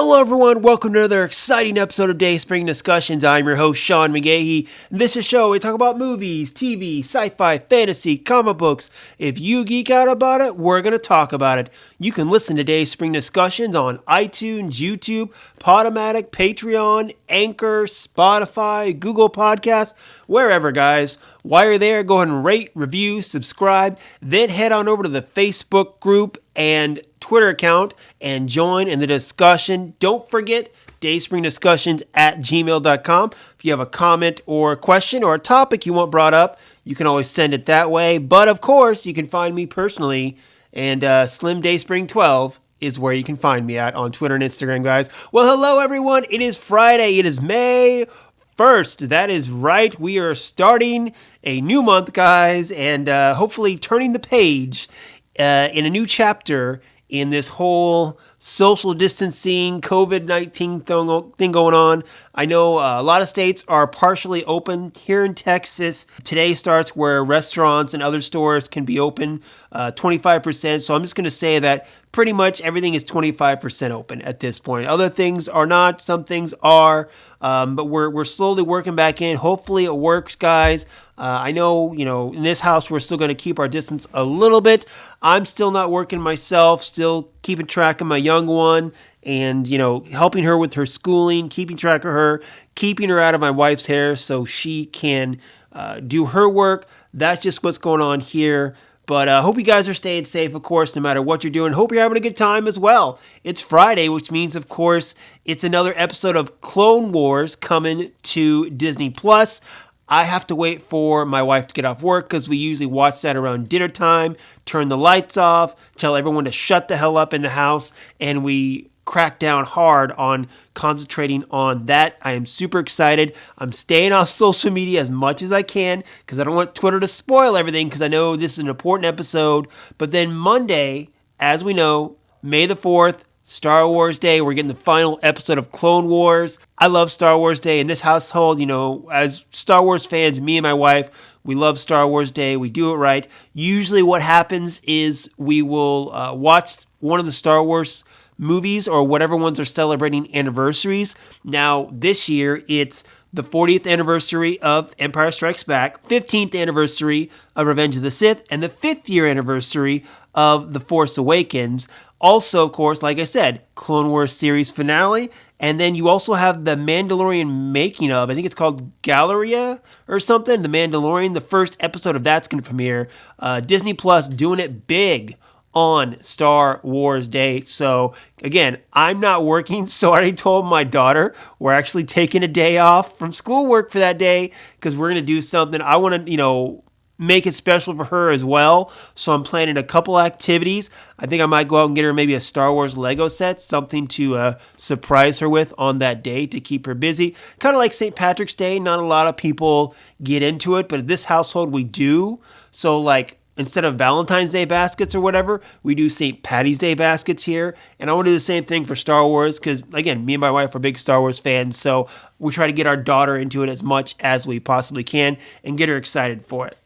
Hello everyone, welcome to another exciting episode of Dayspring Discussions. I'm your host, Sean McGahee. This is a show we talk about movies, TV, sci-fi, fantasy, comic books. If you geek out about it, we're going to talk about it. You can listen to Dayspring Discussions on iTunes, YouTube, Podomatic, Patreon, Anchor, Spotify, Google Podcasts, wherever, guys. While you're there, go ahead and rate, review, subscribe, then head on over to the Facebook group and Twitter account and join in the discussion. Don't forget dayspringdiscussions@gmail.com. If you have a comment or a question or a topic you want brought up, you can always send it that way. But of course, you can find me personally, and Slim Dayspring 12 is where you can find me at on Twitter and Instagram, guys. Well, hello everyone. It is Friday. It is May 1st. That is right. We are starting a new month, guys, and hopefully turning the page in a new chapter in this whole social distancing, COVID-19 thing going on. I know a lot of states are partially open. Here in Texas, today starts where restaurants and other stores can be open 25%. So I'm just going to say that pretty much everything is 25% open at this point. Other things are not. Some things are. But we're slowly working back in. Hopefully it works, guys. I know, in this house, we're still going to keep our distance a little bit. I'm still not working myself, still keeping track of my young one and, helping her with her schooling, keeping track of her, keeping her out of my wife's hair so she can do her work. That's just what's going on here. But I hope you guys are staying safe, of course, no matter what you're doing. Hope you're having a good time as well. It's Friday, which means, of course, it's another episode of Clone Wars coming to Disney+. I have to wait for my wife to get off work because we usually watch that around dinner time, turn the lights off, tell everyone to shut the hell up in the house, and we crack down hard on concentrating on that. I am super excited. I'm staying off social media as much as I can because I don't want Twitter to spoil everything because I know this is an important episode. But then Monday, as we know, May the 4th, Star Wars Day, we're getting the final episode of Clone Wars. I love Star Wars Day. In this household, as Star Wars fans, me and my wife, we love Star Wars Day. We do it right. Usually what happens is we will watch one of the Star Wars movies or whatever ones are celebrating anniversaries. Now, this year, it's the 40th anniversary of Empire Strikes Back, 15th anniversary of Revenge of the Sith, and the 5th year anniversary of The Force Awakens. Also, of course, like I said, Clone Wars series finale. And then you also have the Mandalorian making of, I think it's called Galleria or something, The Mandalorian. The first episode of that's going to premiere. Disney Plus doing it big on Star Wars Day. So again, I'm not working, so I already told my daughter we're actually taking a day off from schoolwork for that day because we're going to do something. I want to, make it special for her as well. So I'm planning a couple activities. I think I might go out and get her maybe a Star Wars Lego set, something to surprise her with on that day to keep her busy. Kind of like St. Patrick's Day. Not a lot of people get into it, but in this household we do. So instead of Valentine's Day baskets or whatever, we do St. Patty's Day baskets here. And I want to do the same thing for Star Wars because, again, me and my wife are big Star Wars fans. So we try to get our daughter into it as much as we possibly can and get her excited for it.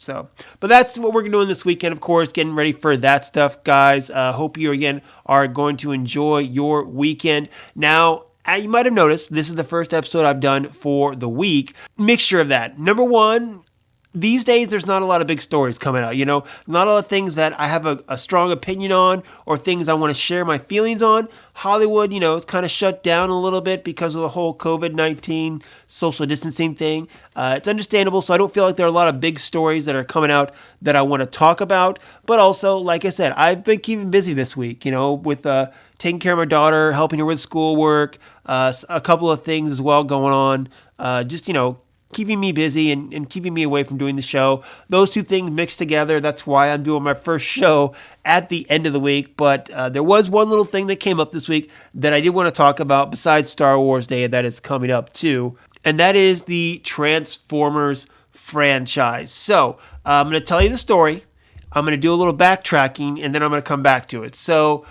But that's what we're doing this weekend, of course, getting ready for that stuff, guys. Hope you, again, are going to enjoy your weekend. Now, you might have noticed, this is the first episode I've done for the week. Mixture of that. Number one, these days, there's not a lot of big stories coming out, not a lot of things that I have a strong opinion on or things I want to share my feelings on. Hollywood, it's kind of shut down a little bit because of the whole COVID-19 social distancing thing. It's understandable, so I don't feel like there are a lot of big stories that are coming out that I want to talk about. But also, like I said, I've been keeping busy this week, with taking care of my daughter, helping her with schoolwork, a couple of things as well going on, keeping me busy and keeping me away from doing the show. Those two things mixed together. That's why I'm doing my first show at the end of the week. But there was one little thing that came up this week that I did want to talk about besides Star Wars Day that is coming up too. And that is the Transformers franchise. So I'm going to tell you the story. I'm going to do a little backtracking and then I'm going to come back to it. So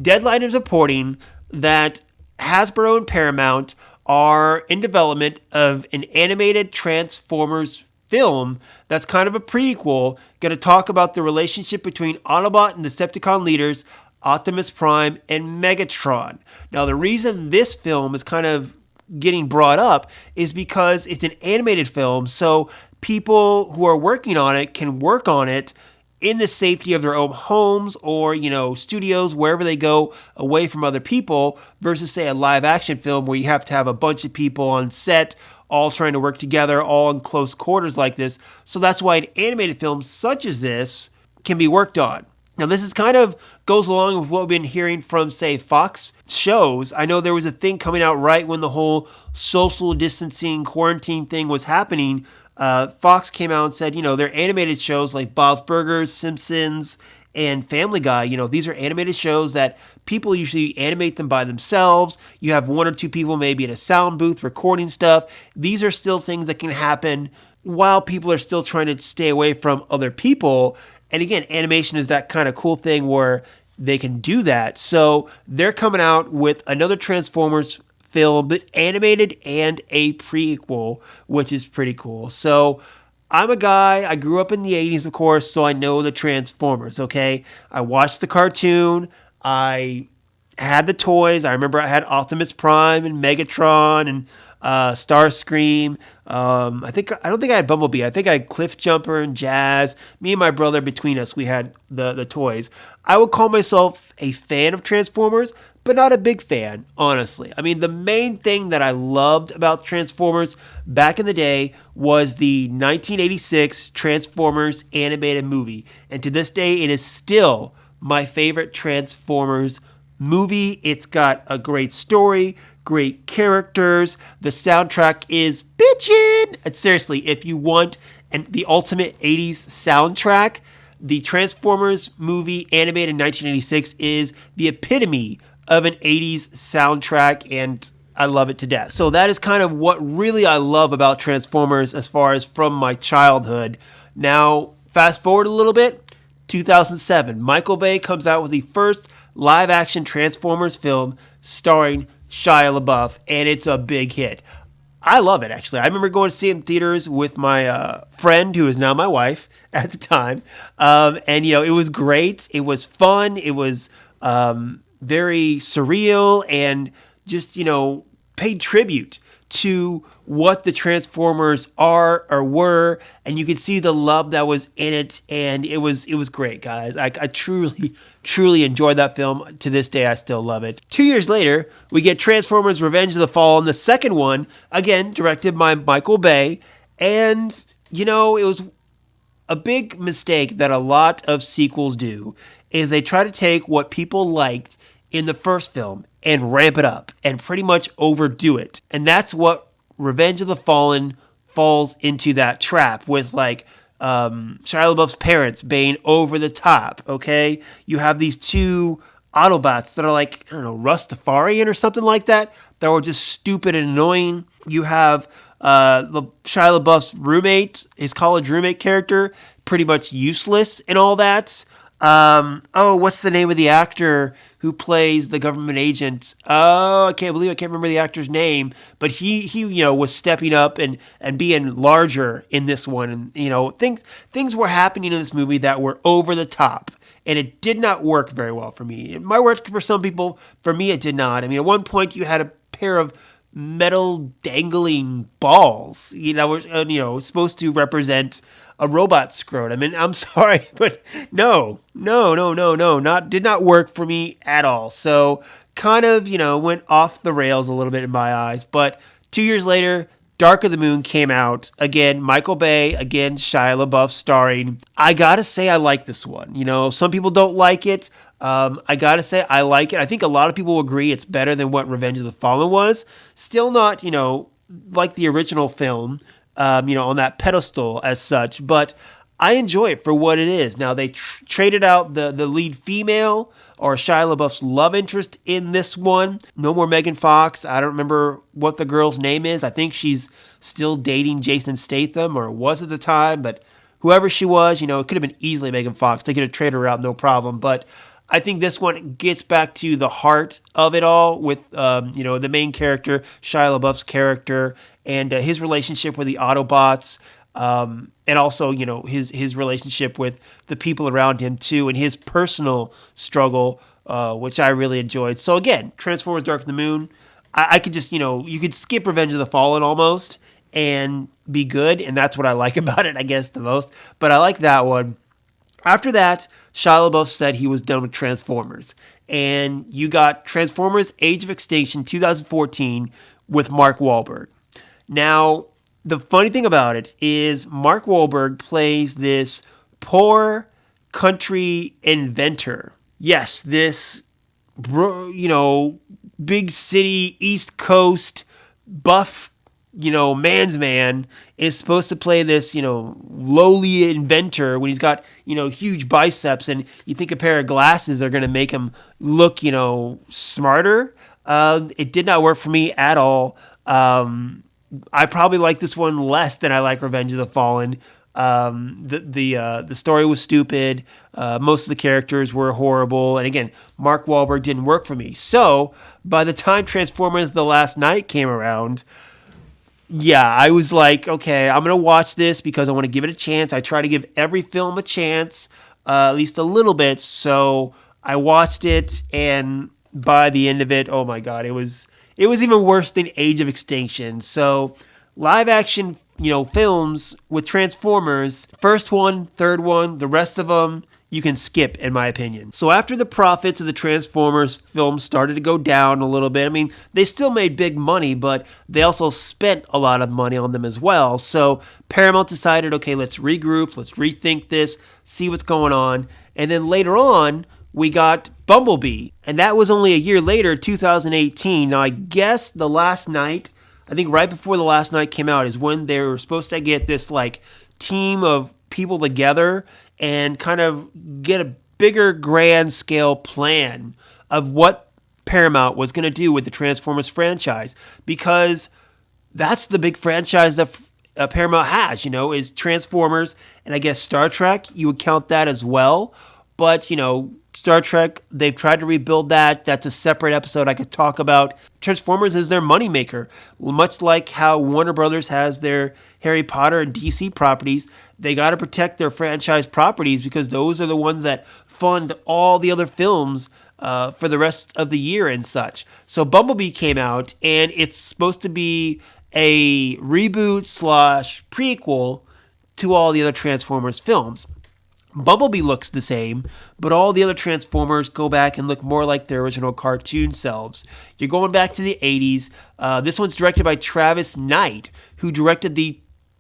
Deadline is reporting that Hasbro and Paramount are in development of an animated Transformers film that's kind of a prequel, going to talk about the relationship between Autobot and Decepticon leaders Optimus Prime and Megatron. Now, the reason this film is kind of getting brought up is because it's an animated film, so people who are working on it can work on it in the safety of their own homes or, studios, wherever they go away from other people, versus, say, a live action film where you have to have a bunch of people on set all trying to work together, all in close quarters like this. So that's why an animated film such as this can be worked on. Now, this is kind of goes along with what we've been hearing from, say, Fox shows. I know there was a thing coming out right when the whole social distancing quarantine thing was happening. Fox came out and said, their animated shows like Bob's Burgers, Simpsons, and Family Guy, these are animated shows that people usually animate them by themselves. You have one or two people maybe in a sound booth recording stuff. These are still things that can happen while people are still trying to stay away from other people. And again, animation is that kind of cool thing where they can do that. So they're coming out with another Transformers film, but animated and a prequel, which is pretty cool. So I'm a guy, I grew up in the 80s, of course, so I know the Transformers, okay? I watched the cartoon. I had the toys. I remember I had Optimus Prime and Megatron and Starscream. I don't think I had Bumblebee. I think I had Cliff Jumper and Jazz. Me and my brother, between us, we had the toys. I would call myself a fan of Transformers, but not a big fan, honestly. I mean, the main thing that I loved about Transformers back in the day was the 1986 Transformers animated movie. And to this day, it is still my favorite Transformers movie. It's got a great story, great characters. The soundtrack is bitchin'. And seriously, if you want the ultimate 80s soundtrack, the Transformers movie animated in 1986 is the epitome of an 80s soundtrack, and I love it to death. So that is kind of what really I love about Transformers as far as from my childhood. Now, fast forward a little bit, 2007, Michael Bay comes out with the first live-action Transformers film starring Shia LaBeouf, and it's a big hit. I love it, actually. I remember going to see it in theaters with my friend, who is now my wife at the time, and, it was great. It was fun. It was very surreal and just, paid tribute to what the Transformers are or were, and you could see the love that was in it, and it was great, guys. I truly enjoyed that film. To this day, I still love it. 2 years later, we get Transformers Revenge of the Fallen, the second one, again, directed by Michael Bay, and, it was a big mistake that a lot of sequels do, is they try to take what people liked in the first film and ramp it up and pretty much overdo it. And that's what Revenge of the Fallen falls into, that trap with, like, Shia LaBeouf's parents being over the top, okay? You have these two Autobots that are like, I don't know, Rastafarian or something like that were just stupid and annoying. You have Shia LaBeouf's roommate, his college roommate character, pretty much useless and all that. What's the name of the actor who plays the government agent? Oh, I can't remember the actor's name, but he was stepping up and being larger in this one. And, things were happening in this movie that were over the top, and it did not work very well for me. It might work for some people. For me, it did not. I mean, at one point you had a pair of metal dangling balls, were supposed to represent a robot scrotum. And I'm sorry, but no, did not work for me at all. So kind of, went off the rails a little bit in my eyes. But 2 years later, Dark of the Moon came out. Again, Michael Bay, again, Shia LaBeouf starring. I gotta say I like this one. Some people don't like it. I gotta say I like it. I think a lot of people will agree it's better than what Revenge of the Fallen was. Still not, like the original film, on that pedestal as such, but I enjoy it for what it is. Now, they traded out the lead female, or Shia LaBeouf's love interest in this one. No more Megan Fox. I don't remember what the girl's name is. I think she's still dating Jason Statham, or was at the time, but whoever she was, it could have been easily Megan Fox. They could have traded her out, no problem, but I think this one gets back to the heart of it all with, the main character, Shia LaBeouf's character, and his relationship with the Autobots, and also, his relationship with the people around him too, and his personal struggle which I really enjoyed. So again, Transformers Dark of the Moon, I could just, you could skip Revenge of the Fallen almost and be good, and that's what I like about it, I guess, the most. But I like that one. After that, Shia LaBeouf said he was done with Transformers. And you got Transformers Age of Extinction 2014 with Mark Wahlberg. Now, the funny thing about it is Mark Wahlberg plays this poor country inventor. Yes, this, big city, East Coast, buff, man's man is supposed to play this, lowly inventor when he's got, huge biceps, and you think a pair of glasses are going to make him look, smarter. It did not work for me at all. I probably like this one less than I like Revenge of the Fallen. The story was stupid. Most of the characters were horrible. And again, Mark Wahlberg didn't work for me. So by the time Transformers The Last Night came around, yeah, I was like, okay, I'm going to watch this because I want to give it a chance. I try to give every film a chance, at least a little bit. So I watched it, and by the end of it, oh my God, it was even worse than Age of Extinction. So live action, films with Transformers, first one, third one, the rest of them, you can skip, in my opinion. So after the profits of the Transformers films started to go down a little bit, I mean, they still made big money, but they also spent a lot of money on them as well. So Paramount decided, okay, let's regroup, let's rethink this, see what's going on. And then later on, we got Bumblebee. And that was only a year later, 2018. Now, I guess The Last Night, I think right before The Last Night came out is when they were supposed to get this, team of people together and kind of get a bigger grand scale plan of what Paramount was going to do with the Transformers franchise, because that's the big franchise that Paramount has, is Transformers, and I guess Star Trek, you would count that as well. But, Star Trek, they've tried to rebuild that. That's a separate episode I could talk about. Transformers is their moneymaker. Much like how Warner Brothers has their Harry Potter and DC properties, they got to protect their franchise properties because those are the ones that fund all the other films for the rest of the year and such. So Bumblebee came out, and it's supposed to be a reboot / prequel to all the other Transformers films. Bumblebee looks the same, but all the other Transformers go back and look more like their original cartoon selves. You're going back to the 80s. This one's directed by Travis Knight, who directed the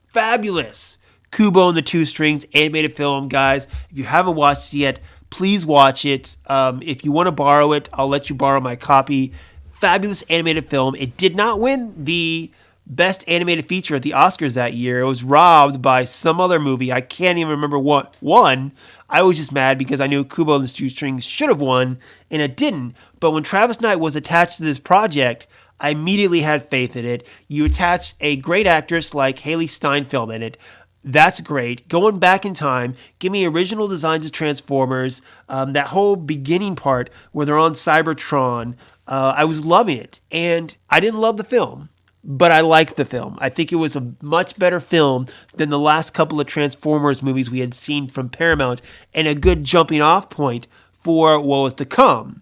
fabulous Kubo and the Two Strings animated film. Guys, if you haven't watched it yet, please watch it. If you want to borrow it, I'll let you borrow my copy. Fabulous animated film. It did not win the Best Animated Feature at the Oscars that year. It was robbed by some other movie. I can't even remember what won. I was just mad because I knew Kubo and the Two Strings should have won, and it didn't. But when Travis Knight was attached to this project, I immediately had faith in it. You attach a great actress like Haley Steinfeld in it. That's great. Going back in time, give me original designs of Transformers. That whole beginning part where they're on Cybertron, I was loving it. And I didn't love the film, but I liked the film. I think it was a much better film than the last couple of Transformers movies we had seen from Paramount, and a good jumping off point for what was to come.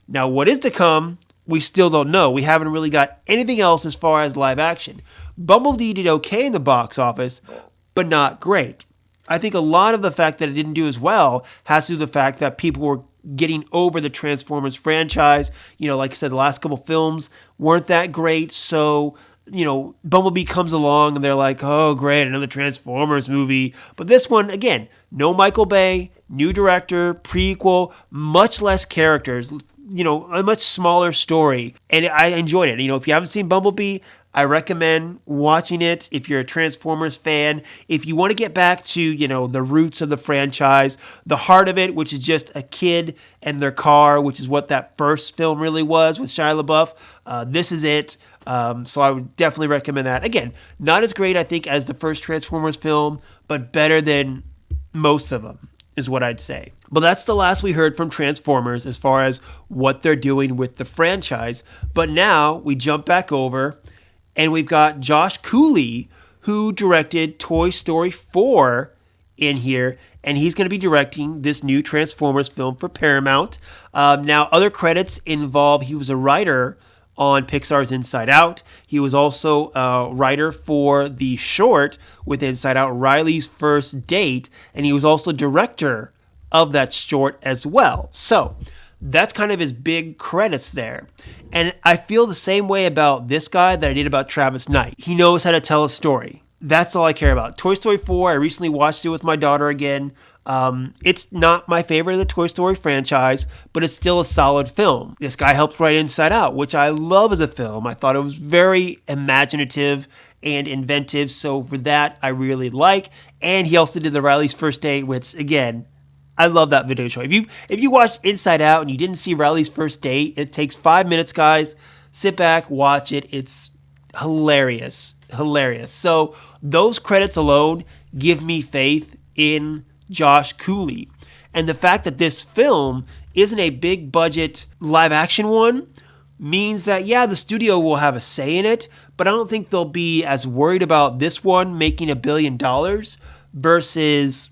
Now, what is to come, we still don't know. We haven't really got anything else as far as live action. Bumblebee did okay in the box office, but not great. I think a lot of the fact that it didn't do as well has to do with the fact that people were getting over the Transformers franchise. Like I said, the last couple films weren't that great. So, Bumblebee comes along and they're like, oh, great, another Transformers movie. But this one, again, no Michael Bay, new director, prequel, much less characters, a much smaller story. And I enjoyed it. If you haven't seen Bumblebee, I recommend watching it if you're a Transformers fan. If you want to get back to, the roots of the franchise, the heart of it, which is just a kid and their car, which is what that first film really was with Shia LaBeouf, this is it. So I would definitely recommend that. Again, not as great, I think, as the first Transformers film, but better than most of them, is what I'd say. But that's the last we heard from Transformers as far as what they're doing with the franchise. But now we jump back over, and we've got Josh Cooley, who directed Toy Story 4 in here, and he's going to be directing this new Transformers film for Paramount. Now, other credits involve he was a writer on Pixar's Inside Out. He was also a writer for the short with Inside Out, Riley's First Date, and he was also director of that short as well. So that's kind of his big credits there. And I feel the same way about this guy that I did about Travis Knight. He knows how to tell a story. That's all I care about. Toy Story 4, I recently watched it with my daughter again. It's not my favorite of the Toy Story franchise, but it's still a solid film. This guy helped write Inside Out, which I love as a film. I thought it was very imaginative and inventive, so for that, I really like. And he also did the Riley's First Date, which, again, I love that video show. If you watched Inside Out and you didn't see Riley's First Date, it takes 5 minutes, guys. Sit back, watch it. It's hilarious. So those credits alone give me faith in Josh Cooley. And the fact that this film isn't a big budget live action one means that, yeah, the studio will have a say in it, but I don't think they'll be as worried about this one making $1 billion versus,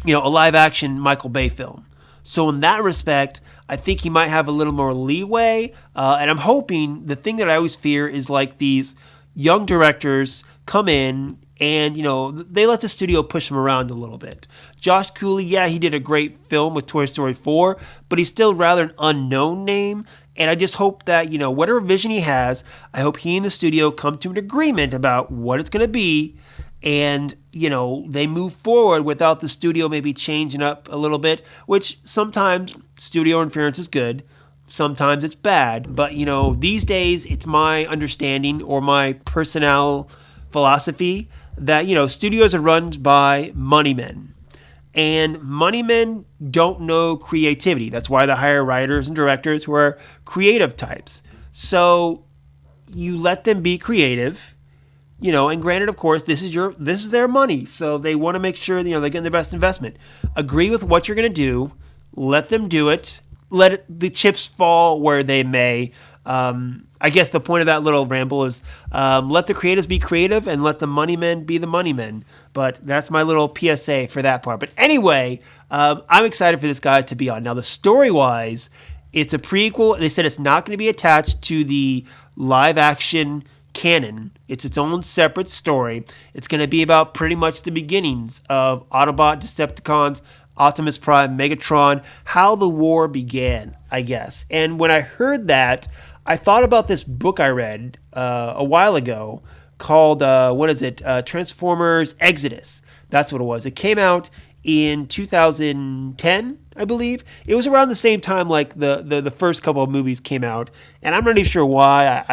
a live action Michael Bay film. So in that respect, I think he might have a little more leeway. And I'm hoping, the thing that I always fear is like these young directors come in and, they let the studio push them around a little bit. Josh Cooley, yeah, he did a great film with Toy Story 4, but he's still rather an unknown name. And I just hope that, whatever vision he has, I hope he and the studio come to an agreement about what it's going to be. And, they move forward without the studio maybe changing up a little bit, which sometimes studio interference is good. Sometimes it's bad. But, these days it's my understanding or my personnel philosophy that, studios are run by money men. And money men don't know creativity. That's why they hire writers and directors who are creative types. So you let them be creative. And granted, of course, this is their money, so they want to make sure they're getting the best investment. Agree with what you're going to do, let them do it, the chips fall where they may. I guess the point of that little ramble is let the creatives be creative and let the money men be the money men. But that's my little PSA for that part. But anyway, I'm excited for this guy to be on. Now, the story-wise, it's a prequel. They said it's not going to be attached to the live-action canon. It's its own separate story. It's going to be about pretty much the beginnings of Autobot, Decepticons, Optimus Prime, Megatron, how the war began, I guess. And when I heard that, I thought about this book I read a while ago called, Transformers Exodus. That's what it was. It came out in 2010, I believe. It was around the same time like the first couple of movies came out, and I'm not even sure why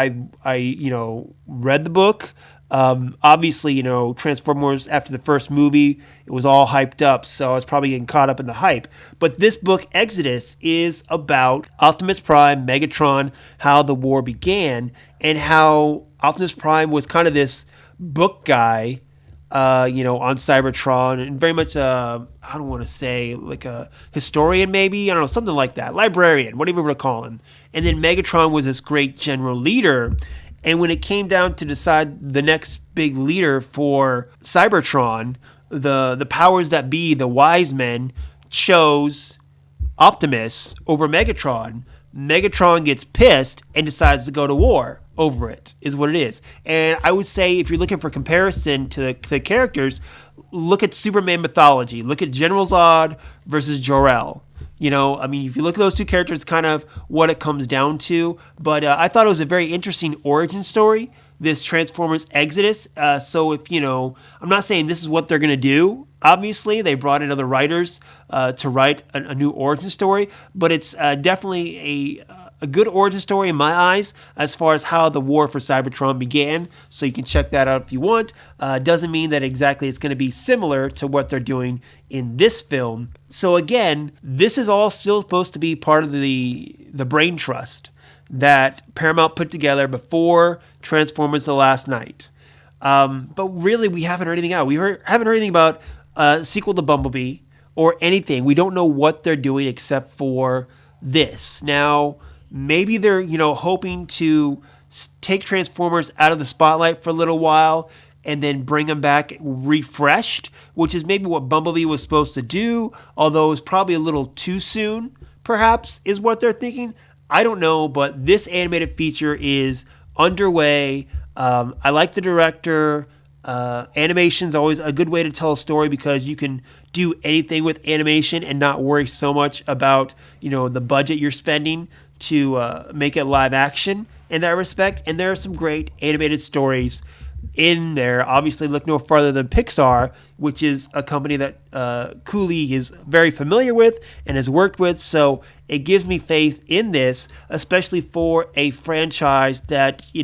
I read the book. Obviously, Transformers after the first movie, it was all hyped up, so I was probably getting caught up in the hype. But this book, Exodus, is about Optimus Prime, Megatron, how the war began, and how Optimus Prime was kind of this book guy, on Cybertron, and very much, I don't want to say like a historian, maybe, I don't know, something like that, librarian, whatever you want to call him. And then Megatron was this great general leader. And when it came down to decide the next big leader for Cybertron, the powers that be, the wise men, chose Optimus over Megatron. Megatron gets pissed and decides to go to war over it, is what it is. And I would say if you're looking for comparison to the characters, look at Superman mythology. Look at General Zod versus Jor-El. If you look at those two characters, kind of what it comes down to. But I thought it was a very interesting origin story, this Transformers Exodus. So if, I'm not saying this is what they're going to do. Obviously, they brought in other writers to write a new origin story. But it's definitely a good origin story in my eyes as far as how the war for Cybertron began. So you can check that out if you want. Doesn't mean that exactly it's going to be similar to what they're doing in this film. So again, this is all still supposed to be part of the brain trust that Paramount put together before Transformers The Last Night. But really, we haven't heard anything out. Haven't heard anything about a sequel to Bumblebee or anything. We don't know what they're doing except for this. Now, maybe they're, hoping to take Transformers out of the spotlight for a little while and then bring them back refreshed, which is maybe what Bumblebee was supposed to do, although it's probably a little too soon, perhaps, is what they're thinking. I don't know, but this animated feature is underway. I like the director. Animation's always a good way to tell a story because you can do anything with animation and not worry so much about, the budget you're spending to make it live action in that respect. And there are some great animated stories in there. Obviously, look no farther than Pixar, which is a company that Cooley is very familiar with and has worked with. So it gives me faith in this, especially for a franchise that, in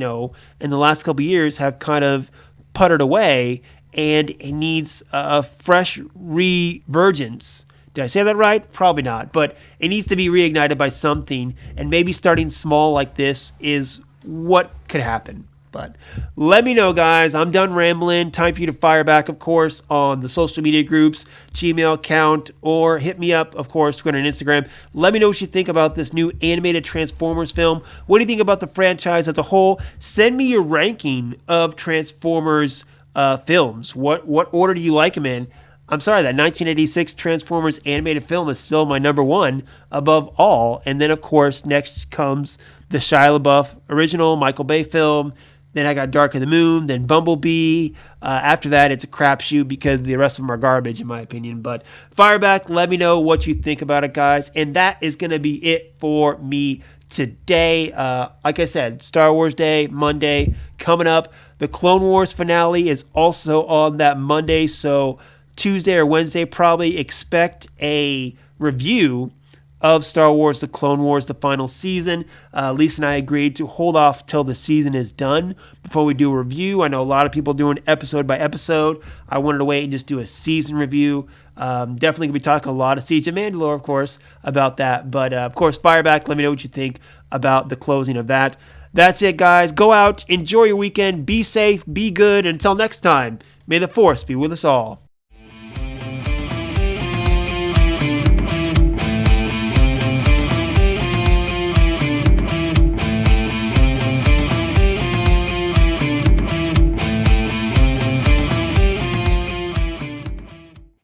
the last couple of years have kind of puttered away, and it needs a fresh revergence. Did I say that right? Probably not, but it needs to be reignited by something, and maybe starting small like this is what could happen. But let me know, guys. I'm done rambling. Time for you to fire back, of course, on the social media groups, Gmail account, or hit me up, of course, Twitter and Instagram. Let me know what you think about this new animated Transformers film. What do you think about the franchise as a whole? Send me your ranking of Transformers films. What order do you like them in? I'm sorry, that 1986 Transformers animated film is still my number one above all. And then, of course, next comes the Shia LaBeouf original Michael Bay film. Then I got Dark of the Moon, then Bumblebee. After that, it's a crapshoot because the rest of them are garbage, in my opinion. But fire back, let me know what you think about it, guys. And that is going to be it for me today. Like I said, Star Wars Day, Monday, coming up. The Clone Wars finale is also on that Monday, so Tuesday or Wednesday, probably expect a review of Star Wars The Clone Wars, the final season. Lisa and I agreed to hold off till the season is done before we do a review. I know a lot of people doing episode by episode. I wanted to wait and just do a season review. Definitely going to be talking a lot of Siege of Mandalore, of course, about that. But, of course, fire back. Let me know what you think about the closing of that. That's it, guys. Go out, enjoy your weekend, be safe, be good. Until next time, may the Force be with us all.